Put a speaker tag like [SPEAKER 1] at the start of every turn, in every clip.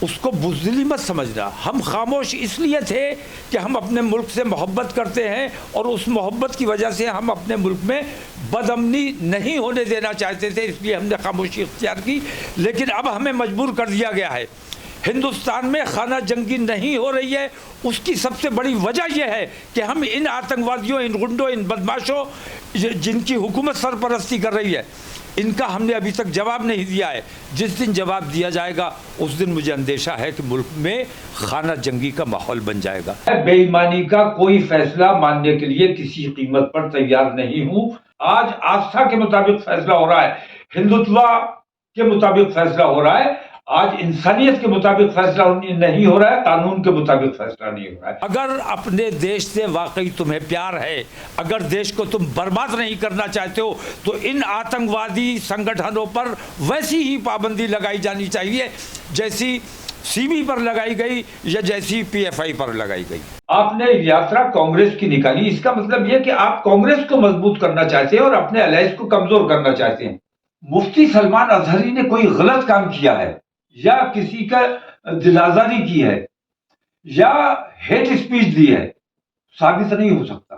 [SPEAKER 1] اس کو بزدلی مت سمجھنا. ہم خاموش اس لیے تھے کہ ہم اپنے ملک سے محبت کرتے ہیں اور اس محبت کی وجہ سے ہم اپنے ملک میں بدامنی نہیں ہونے دینا چاہتے تھے, اس لیے ہم نے خاموشی اختیار کی. لیکن اب ہمیں مجبور کر دیا گیا ہے. ہندوستان میں خانہ جنگی نہیں ہو رہی ہے, اس کی سب سے بڑی وجہ یہ ہے کہ ہم ان آتنکوادیوں, ان گنڈوں, ان بدماشوں جن کی حکومت سرپرستی کر رہی ہے, ان کا ہم نے ابھی تک جواب نہیں دیا ہے. جس دن جواب دیا جائے گا اس دن مجھے اندیشہ ہے کہ ملک میں خانہ جنگی کا ماحول بن جائے گا. بے ایمانی کا کوئی فیصلہ ماننے کے لیے کسی قیمت پر تیار نہیں ہوں. آج آستھا کے مطابق فیصلہ ہو رہا ہے, ہندوتوا کے مطابق فیصلہ ہو رہا ہے. آج انسانیت کے مطابق فیصلہ نہیں ہو رہا ہے, قانون کے مطابق فیصلہ نہیں ہو رہا ہے. اگر اپنے دیش سے واقعی تمہیں پیار ہے, اگر دیش کو تم برباد نہیں کرنا چاہتے ہو, تو ان آتنکوادی سنگٹھنوں پر ویسی ہی پابندی لگائی جانی چاہیے جیسی سی بی پر لگائی گئی یا جیسی پی ایف آئی پر لگائی گئی. آپ نے یاترا کانگریس کی نکالی, اس کا مطلب یہ کہ آپ کانگریس کو مضبوط کرنا چاہتے ہیں اور اپنے الائز کو کمزور کرنا چاہتے ہیں. مفتی سلمان اظہری نے کوئی غلط کام کیا ہے یا کسی کا دل آزاری کی ہے یا ہیٹ اسپیچ دی ہے, ثابت نہیں ہو سکتا.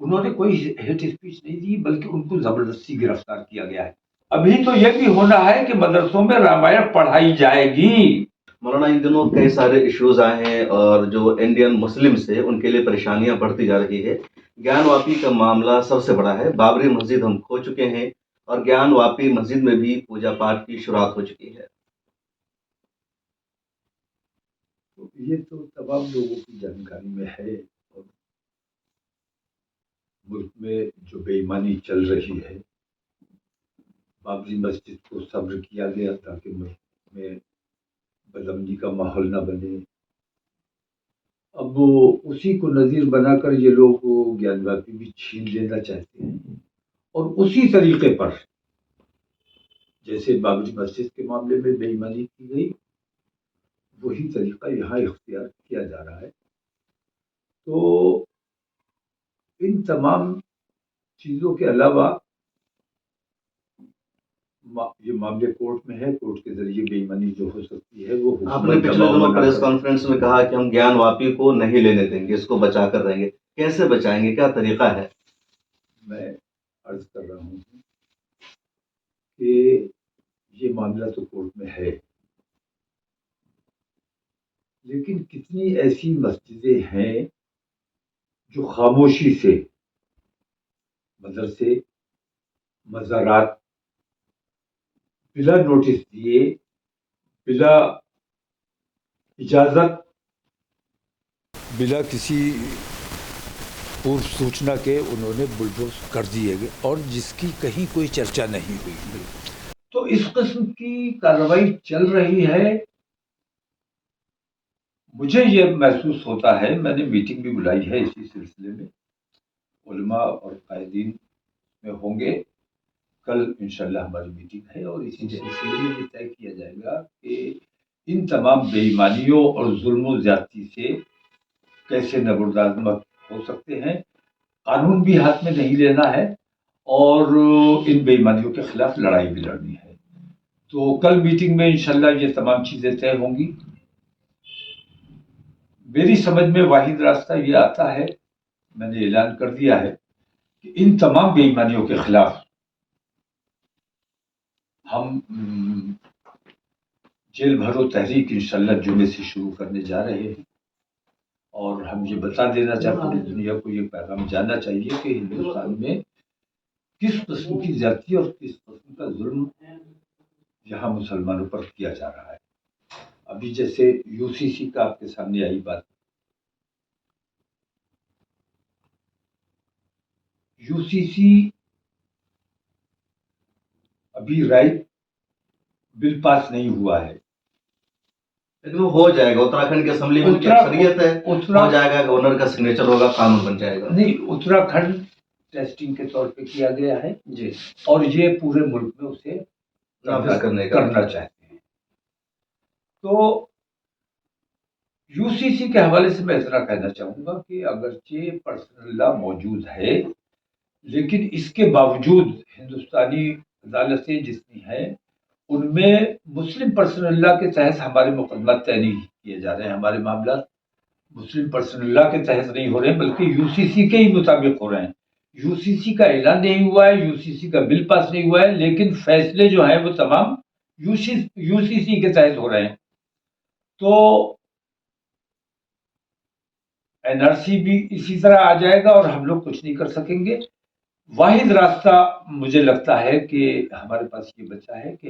[SPEAKER 1] انہوں نے کوئی ہیٹ اسپیچ نہیں دی بلکہ ان کو زبردستی گرفتار کیا گیا ہے. ابھی تو یہ بھی ہونا ہے کہ مدرسوں میں رامائن پڑھائی جائے گی.
[SPEAKER 2] مولانا ان دنوں کئی سارے ایشوز آئے ہیں اور جو انڈین مسلمز ہیں ان کے لیے پریشانیاں بڑھتی جا رہی ہے. گیان واپی کا معاملہ سب سے بڑا ہے. بابری مسجد ہم کھو چکے ہیں اور گیان واپی مسجد میں بھی پوجا پاٹ کی شروعات ہو چکی ہے.
[SPEAKER 3] یہ تو تمام لوگوں کی جانکاری میں ہے, اور ملک میں جو بے ایمانی چل رہی ہے, بابری مسجد کو صبر کیا گیا تاکہ ملک میں بدامنی کا ماحول نہ بنے. اب اسی کو نظیر بنا کر یہ لوگ گیان واپی بھی چھین لینا چاہتے ہیں, اور اسی طریقے پر جیسے بابری مسجد کے معاملے میں بے ایمانی کی گئی, وہی طریقہ یہاں اختیار کیا جا رہا ہے. تو ان تمام چیزوں کے علاوہ یہ معاملے کورٹ میں ہے, کورٹ کے ذریعے بے ایمانی جو ہو سکتی ہے وہ
[SPEAKER 2] آپ نے پچھلے دنوں پریس کانفرنس میں کہا کہ ہم گیان واپی کو نہیں لینے دیں گے, اس کو بچا کر رہیں گے. کیسے بچائیں گے, کیا طریقہ ہے؟
[SPEAKER 3] میں عرض کر رہا ہوں کہ یہ معاملہ تو کورٹ میں ہے, لیکن کتنی ایسی مسجدیں ہیں جو خاموشی سے مدرسے, مزارات بلا نوٹس دیے, بلا اجازت, بلا کسی پورو سوچنا کے انہوں نے بلڈوز کر دیے گئے, اور جس کی کہیں کوئی چرچا نہیں ہوئی. تو اس قسم کی کارروائی چل رہی ہے. مجھے یہ محسوس ہوتا ہے, میں نے میٹنگ بھی بلائی ہے اسی سلسلے میں, علماء اور قائدین میں ہوں گے. کل انشاءاللہ ہماری میٹنگ ہے اور اسی سلسلے میں یہ طے کیا جائے گا کہ ان تمام بے ایمانیوں اور ظلم و زیادتی سے کیسے نبردآمد ہو سکتے ہیں. قانون بھی ہاتھ میں نہیں لینا ہے اور ان بے ایمانیوں کے خلاف لڑائی بھی لڑنی ہے. تو کل میٹنگ میں انشاءاللہ یہ تمام چیزیں طے ہوں گی. میری سمجھ میں واحد راستہ یہ آتا ہے, میں نے اعلان کر دیا ہے کہ ان تمام بے ایمانیوں کے خلاف ہم جیل بھرو تحریک انشاءاللہ جمعے سے شروع کرنے جا رہے ہیں. اور ہم یہ بتا دینا چاہتے ہیں, دنیا کو یہ پیغام جاننا چاہیے کہ ہندوستان میں کس قسم کی زیادتی اور کس قسم کا ظلم یہاں مسلمانوں پر کیا جا رہا ہے. ابھی جیسے یو سی سی کا آپ کے سامنے آئی بات, یو سی سی ابھی رائٹ بل پاس نہیں ہوا ہے,
[SPEAKER 2] لیکن وہ ہو جائے گا. اتراکھنڈ کی اسمبلی میں اکثریت ہے, ہو جائے گا, گورنر کا سگنیچر ہوگا, قانون بن جائے گا.
[SPEAKER 3] نہیں, اتراکھنڈ ٹیسٹنگ کے طور پہ کیا گیا ہے جی, اور یہ پورے ملک میں اسے کرنا چاہتے ہیں. تو یو سی سی کے حوالے سے میں اتنا کہنا چاہوں گا کہ اگرچہ پرسنل لا موجود ہے, لیکن اس کے باوجود ہندوستانی عدالتیں جتنی ہیں ان میں مسلم پرسنل لا کے تحت ہمارے مقدمات طے نہیں کیے جا رہے ہیں. ہمارے معاملات مسلم پرسنل لا کے تحت نہیں ہو رہے ہیں بلکہ یو سی سی کے ہی مطابق ہو رہے ہیں. یو سی سی کا اعلان نہیں ہوا ہے, یو سی سی کا بل پاس نہیں ہوا ہے, لیکن فیصلے جو ہیں وہ تمام یو سی سی کے تحت ہو رہے ہیں. تو این آر سی بھی اسی طرح آ جائے گا اور ہم لوگ کچھ نہیں کر سکیں گے. واحد راستہ مجھے لگتا ہے کہ ہمارے پاس یہ بچا ہے کہ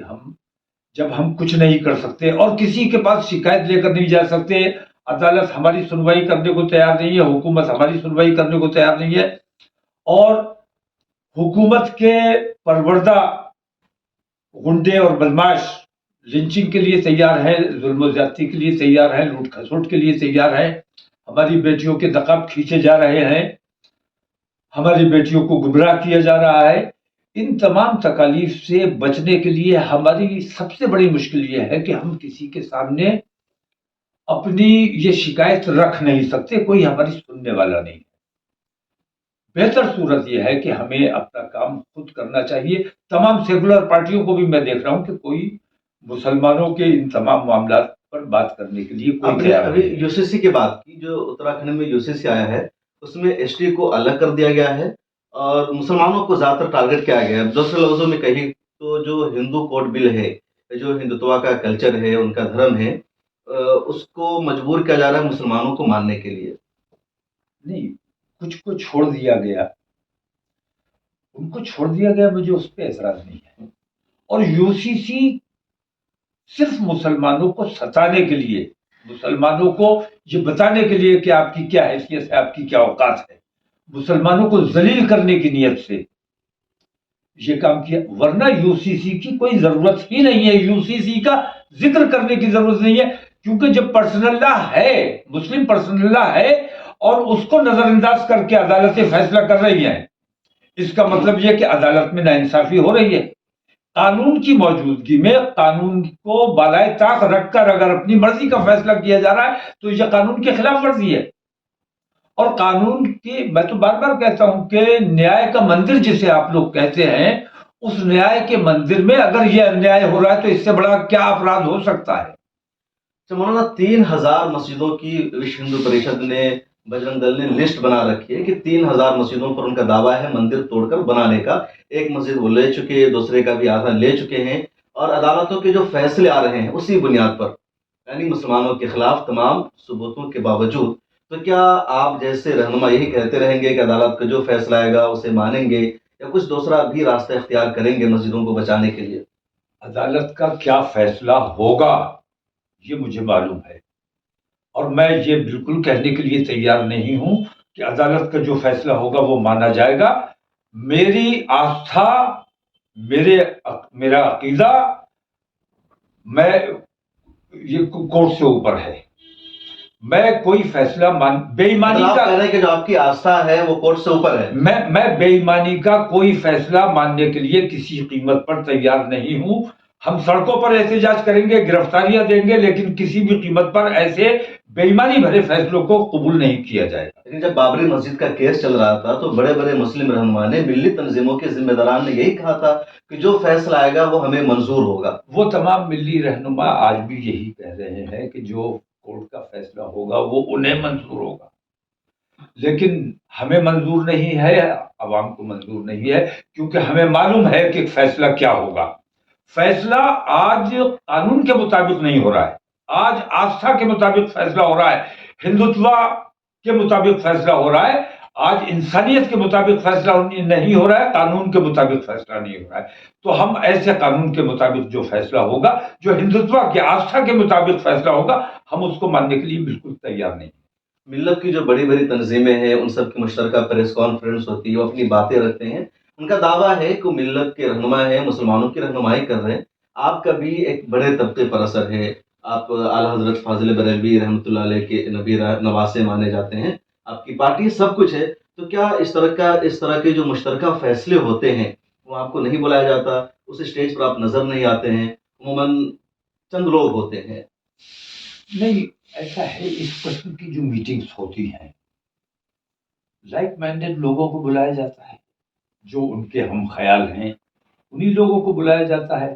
[SPEAKER 3] جب ہم کچھ نہیں کر سکتے اور کسی کے پاس شکایت لے کر نہیں جا سکتے, عدالت ہماری سنوائی کرنے کو تیار نہیں ہے, حکومت ہماری سنوائی کرنے کو تیار نہیں ہے, اور حکومت کے پروردہ غنڈے اور بدماش لنچنگ کے لیے تیار ہیں, ظلم و زیادتی کے لیے تیار ہیں, لوٹ کھسوٹ کے لیے تیار ہیں, ہماری بیٹیوں کے نقاب کھینچے جا رہے ہیں, ہماری بیٹیوں کو گمراہ کیا جا رہا ہے. ان تمام تکالیف سے بچنے کے لیے ہماری سب سے بڑی مشکل یہ ہے کہ ہم کسی کے سامنے اپنی یہ شکایت رکھ نہیں سکتے, کوئی ہماری سننے والا نہیں. بہتر صورت یہ ہے کہ ہمیں اپنا کام خود کرنا چاہیے. تمام سیکولر پارٹیوں کو بھی میں دیکھ رہا ہوں کہ کوئی مسلمانوں کے ان تمام معاملات پر بات کرنے کے لیے کوئی
[SPEAKER 2] آپ نے
[SPEAKER 3] تیار
[SPEAKER 2] ابھی
[SPEAKER 3] نہیں ہے.
[SPEAKER 2] یو سی سی کی بات کی, جو اتراکھنڈ میں یو سی سی آیا ہے اس میں ایس ٹی کو الگ کر دیا گیا ہے اور مسلمانوں کو زیادہ تر ٹارگٹ کیا گیا ہے. دوسرے لفظوں میں کہیں تو جو ہندو کوڈ بل ہے, جو ہندوتوا کا کلچر ہے, ان کا دھرم ہے, اس کو مجبور کیا جا رہا ہے مسلمانوں کو ماننے کے لیے.
[SPEAKER 3] نہیں, کچھ کو چھوڑ دیا گیا, ان کو چھوڑ دیا گیا, مجھے اس پہ اعتراض نہیں ہے. اور یو سی سی صرف مسلمانوں کو ستانے کے لیے, مسلمانوں کو یہ بتانے کے لیے کہ آپ کی کیا حیثیت ہے, آپ کی کیا اوقات ہے, مسلمانوں کو ذلیل کرنے کی نیت سے یہ کام کیا. ورنہ یو سی سی کی کوئی ضرورت ہی نہیں ہے, یو سی سی کا ذکر کرنے کی ضرورت نہیں ہے, کیونکہ جب پرسنل لا ہے, مسلم پرسنل لا ہے اور اس کو نظر انداز کر کے عدالتیں فیصلہ کر رہی ہیں, اس کا مطلب یہ کہ عدالت میں ناانصافی ہو رہی ہے. قانون کی موجودگی میں قانون کو بالائے طاق رکھ کر اگر اپنی مرضی کا فیصلہ کیا جا رہا ہے تو یہ قانون کے خلاف ورزی ہے. اور قانون کی, میں تو بار بار کہتا ہوں کہ نیائے کا مندر جسے آپ لوگ کہتے ہیں, اس نیائے کے مندر میں اگر یہ انیائے ہو رہا ہے تو اس سے بڑا کیا اپرادھ ہو سکتا ہے.
[SPEAKER 2] مولانا 3000 مسجدوں کی وشو ہندو پریشد نے, بجرنگ دل نے لسٹ بنا رکھی ہے کہ 3000 مسجدوں پر ان کا دعویٰ ہے مندر توڑ کر بنانے کا. ایک مسجد وہ لے چکے, دوسرے کا بھی آدھا لے چکے ہیں, اور عدالتوں کے جو فیصلے آ رہے ہیں اسی بنیاد پر, یعنی مسلمانوں کے خلاف تمام ثبوتوں کے باوجود. تو کیا آپ جیسے رہنما یہی کہتے رہیں گے کہ عدالت کا جو فیصلہ آئے گا اسے مانیں گے, یا کچھ دوسرا بھی راستہ اختیار کریں گے مسجدوں کو بچانے کے لیے؟
[SPEAKER 3] عدالت کا کیا فیصلہ ہوگا یہ مجھے معلوم ہے, اور میں یہ بالکل کہنے کے لیے تیار نہیں ہوں کہ عدالت کا جو فیصلہ ہوگا وہ مانا جائے گا. میری آستھا, میرا عقیدہ, میں یہ کورٹ سے اوپر ہے. میں کوئی فیصلہ بے ایمانی
[SPEAKER 2] آپ
[SPEAKER 3] کا,
[SPEAKER 2] کہہ رہے ہیں کہ جو آپ کی آستھا ہے وہ کورٹ سے اوپر ہے.
[SPEAKER 3] میں بے ایمانی کا کوئی فیصلہ ماننے کے لیے کسی قیمت پر تیار نہیں ہوں. ہم سڑکوں پر احتجاج کریں گے, گرفتاریاں دیں گے, لیکن کسی بھی قیمت پر ایسے بے ایمانی بھرے فیصلوں کو قبول نہیں کیا جائے گا.
[SPEAKER 2] لیکن جب بابری مسجد کا کیس چل رہا تھا تو بڑے بڑے مسلم رہنما نے, ملی تنظیموں کے ذمہ داران نے یہی کہا تھا کہ جو فیصلہ آئے گا وہ ہمیں منظور ہوگا.
[SPEAKER 3] وہ تمام ملی رہنما آج بھی یہی کہہ رہے ہیں کہ جو کورٹ کا فیصلہ ہوگا وہ انہیں منظور ہوگا, لیکن ہمیں منظور نہیں ہے, عوام کو منظور نہیں ہے, کیونکہ ہمیں معلوم ہے کہ فیصلہ کیا ہوگا. فیصلہ آج قانون کے مطابق نہیں ہو رہا ہے, آج آستھا کے مطابق فیصلہ ہو رہا ہے, ہندوتوا کے مطابق فیصلہ ہو رہا ہے. آج انسانیت کے مطابق فیصلہ نہیں ہو رہا ہے, قانون کے مطابق فیصلہ نہیں ہو رہا ہے. تو ہم ایسے قانون کے مطابق جو فیصلہ ہوگا, جو ہندوتوا کی آستھا کے مطابق فیصلہ ہوگا, ہم اس کو ماننے کے لیے بالکل تیار نہیں.
[SPEAKER 2] ملت کی جو بڑی بڑی تنظیمیں ہیں ان سب کی مشترکہ پریس کانفرنس ہوتی ہے, وہ اپنی باتیں رکھتے ہیں, ان کا دعویٰ ہے کہ ملت کے رہنما ہیں, مسلمانوں کی رہنمائی کر رہے ہیں. آپ کا بھی ایک بڑے طبقے پر اثر ہے, آپ اعلیٰ حضرت فاضل بریلوی رحمۃ اللہ علیہ کے نواسے مانے جاتے ہیں, آپ کی پارٹی سب کچھ ہے. تو کیا اس طرح کے جو مشترکہ فیصلے ہوتے ہیں وہ آپ کو نہیں بلایا جاتا, اس اسٹیج پر آپ نظر نہیں آتے ہیں, عموماً چند لوگ ہوتے ہیں؟
[SPEAKER 3] نہیں, ایسا ہے, اس قسم کی جو میٹنگز ہوتی ہیں لائک مائنڈیڈ لوگوں کو بلایا جاتا ہے, جو ان کے ہم خیال ہیں انہی لوگوں کو بلایا جاتا ہے.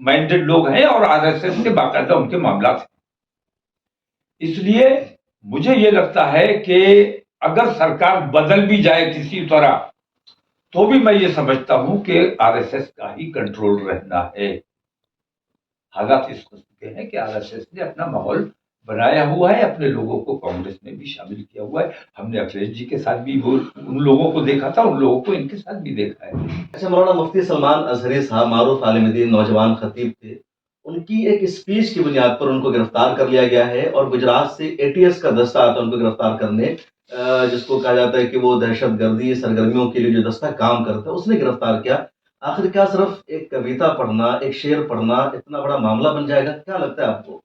[SPEAKER 1] مائنڈیڈ لوگ ہیں اور RSS کے باقاعدہ ان کے معاملات ہیں. اس لیے مجھے یہ لگتا ہے کہ اگر سرکار بدل بھی جائے کسی طرح تو بھی میں یہ سمجھتا ہوں کہ RSS کا ہی کنٹرول رہنا ہے. حالات اس قسم کے ہیں کہ RSS نے اپنا ماحول بنایا ہوا ہے, اپنے لوگوں کو کانگریس میں بھی شامل کیا ہوا ہے. ہم نے اکھلیش جی کے ساتھ بھی وہ ان لوگوں کو دیکھا تھا, ان لوگوں کو ان کے ساتھ بھی دیکھا ہے.
[SPEAKER 2] اچھا مولانا مفتی سلمان اظہری صاحب معروف عالم دین نوجوان خطیب تھے, ان کی ایک اسپیچ کی بنیاد پر ان کو گرفتار کر لیا گیا ہے اور گجرات سے ATS کا دستہ آتا ہے ان کو گرفتار کرنے, جس کو کہا جاتا ہے کہ وہ دہشت گردی سرگرمیوں کے لیے جو دستہ کام کرتا ہے اس نے گرفتار کیا. آخر کیا صرف ایک کویتا پڑھنا, ایک شعر پڑھنا اتنا بڑا معاملہ بن جائے گا؟ کیا لگتا ہے آپ کو؟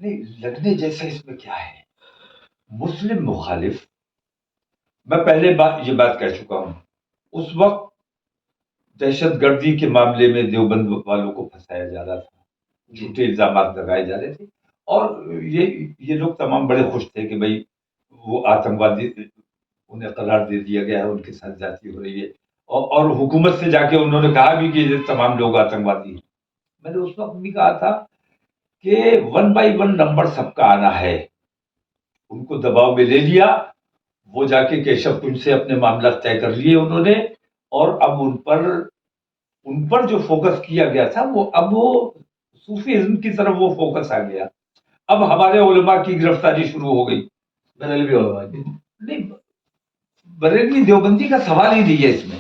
[SPEAKER 1] نہیں, لگنے جیسے اس میں کیا ہے. مسلم مخالف, میں پہلے یہ بات کہہ چکا ہوں, اس وقت دہشت گردی کے معاملے میں دیوبند والوں کو پھنسایا جا رہا تھا, جھوٹے الزامات لگائے جا رہے تھے, اور یہ لوگ تمام بڑے خوش تھے کہ بھئی وہ آتنکوادی انہیں قرار دے دیا گیا ہے, ان کے ساتھ زیادتی ہو رہی ہے, اور حکومت سے جا کے انہوں نے کہا بھی کہ یہ تمام لوگ آتنکوادی ہیں. میں نے اس وقت بھی کہا تھا کہ 1 by 1 نمبر سب کا آنا ہے. ان کو دباؤ میں لے لیا, وہ جا کے کیشو کنج سے اپنے معاملات طے کر لیے انہوں نے, اور اب ان پر جو فوکس کیا گیا تھا اب وہ صوفیزم کی طرف وہ فوکس آ گیا. اب ہمارے علماء کی گرفتاری شروع ہو گئی.
[SPEAKER 2] بریلوی علماء کی
[SPEAKER 1] نہیں, بریلوی دیوبندی کا سوال ہی نہیں ہے اس میں.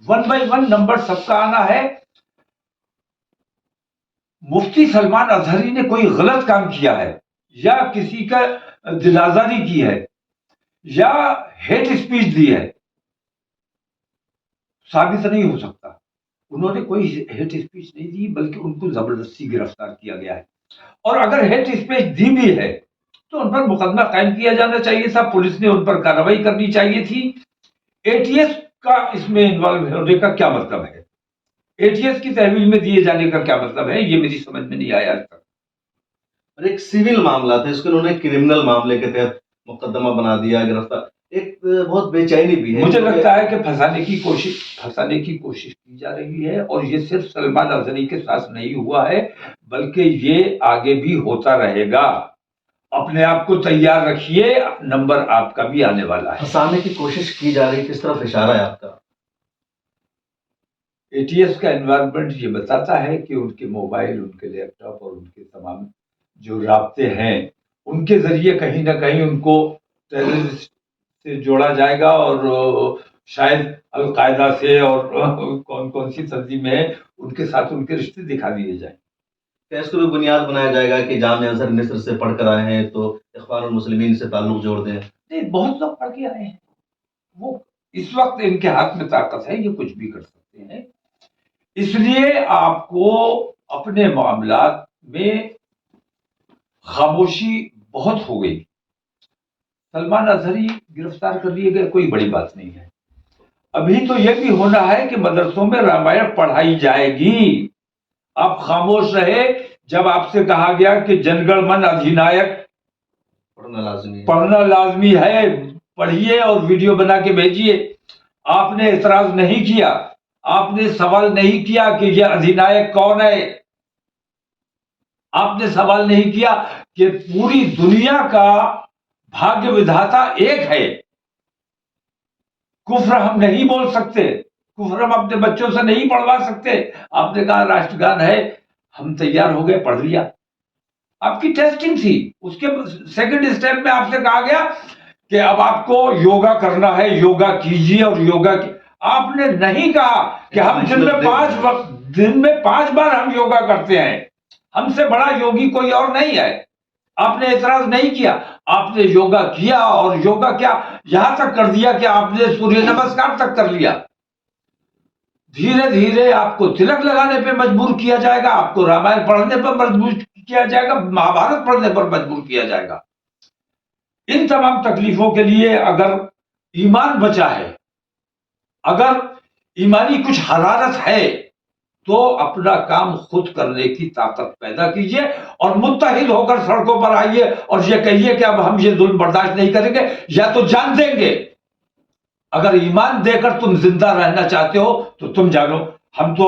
[SPEAKER 1] 1 by 1 نمبر سب کا آنا ہے. مفتی سلمان اظہری نے کوئی غلط کام کیا ہے, یا کسی کا دل آزاری کی ہے, یا ہیٹ اسپیچ دی ہے, ثابت نہیں ہو سکتا. انہوں نے کوئی ہیٹ اسپیچ نہیں دی, بلکہ ان کو زبردستی گرفتار کیا گیا ہے. اور اگر ہیٹ اسپیچ دی بھی ہے تو ان پر مقدمہ قائم کیا جانا چاہیے تھا, پولیس نے ان پر کارروائی کرنی چاہیے تھی. ATS کا اس میں انوالو ہونے کا کیا مطلب ہے؟ ATS کی تحویل میں دیے جانے کا کیا مطلب ہے؟ یہ میری سمجھ میں نہیں آیا آج تک.
[SPEAKER 2] اور ایک سیول معاملہ تھا, اس کو انہوں نے کرمنل معاملے کے تحت مقدمہ بنا دیا, گرفتار. ایک بہت بے چینی بھی ہے.
[SPEAKER 1] مجھے لگتا ہے کہ پھنسانے کی کوشش کی جا رہی ہے, اور یہ صرف سلمان اظہری کے ساتھ نہیں ہوا ہے, بلکہ یہ آگے بھی ہوتا رہے گا. اپنے آپ کو تیار رکھیے, نمبر آپ کا بھی آنے والا ہے.
[SPEAKER 2] پھنسانے کی کوشش کی جا رہی, کس طرف اشارہ ہے آپ کا؟
[SPEAKER 1] ATS کا انوائرمنٹ یہ بتاتا ہے کہ ان کے موبائل, ان کے لیپ ٹاپ اور ان کے تمام جو رابطے ہیں, ان کے ذریعے کہیں نہ کہیں ان کو ٹیررسٹ سے جوڑا جائے گا, اور شاید القاعدہ سے اور کون سی تنظیمیں ہیں ان کے ساتھ ان کے رشتے دکھا دیے جائیں.
[SPEAKER 2] کیا اس کو بھی بنیاد بنایا جائے گا کہ جامعہ ازہر مصر سے پڑھ کر آئے ہیں تو اخوان المسلمین سے تعلق جوڑ دیں؟
[SPEAKER 1] نہیں, بہت لوگ پڑھ کے آئے ہیں, وہ اس وقت ان کے ہاتھ میں طاقت ہے, یہ کچھ بھی کر سکتے ہیں. اس لیے آپ کو اپنے معاملات میں خاموشی بہت ہو گئی. سلمان اظہری گرفتار کر لیے گئے, کوئی بڑی بات نہیں ہے. ابھی تو یہ بھی ہونا ہے کہ مدرسوں میں رامائن پڑھائی جائے گی. آپ خاموش رہے جب آپ سے کہا گیا کہ جنگل من ادھینائک پڑھنا لازمی ہے, پڑھیے اور ویڈیو بنا کے بھیجیے. آپ نے اعتراض نہیں کیا, آپ نے سوال نہیں کیا کہ یہ ادھینائک کون ہے, آپ نے سوال نہیں کیا کہ پوری دنیا کا بھاگیہ ودھاتا ایک ہے. کفر ہم نہیں بول سکتے, کفر ہم اپنے بچوں سے نہیں پڑھوا سکتے. آپ نے کہا راشٹر گان ہے, ہم تیار ہو گئے, پڑھ لیا. آپ کی ٹیسٹنگ تھی. اس کے سیکنڈ اسٹیپ میں آپ سے کہا گیا کہ اب آپ کو یوگا کرنا ہے, یوگا کیجیے. اور یوگا کی آپ نے نہیں کہا کہ ہم دن میں 5 بار ہم یوگا کرتے ہیں, ہم سے بڑا یوگی کوئی اور نہیں ہے. آپ نے اعتراض نہیں کیا, آپ نے یوگا کیا, اور یوگا کیا یہاں تک کر دیا کہ آپ نے سوریہ نمسکار تک کر لیا. دھیرے دھیرے آپ کو تلک لگانے پہ مجبور کیا جائے گا, آپ کو رامائن پڑھنے پر مجبور کیا جائے گا, مہابھارت پڑھنے پر مجبور کیا جائے گا. ان تمام تکلیفوں کے لیے اگر ایمان بچا ہے, اگر ایمانی کچھ حرارت ہے, تو اپنا کام خود کرنے کی طاقت پیدا کیجیے, اور متحد ہو کر سڑکوں پر آئیے, اور یہ کہیے کہ اب ہم یہ ظلم برداشت نہیں کریں گے, یا تو جان دیں گے. اگر ایمان دے کر تم زندہ رہنا چاہتے ہو تو تم جانو, ہم تو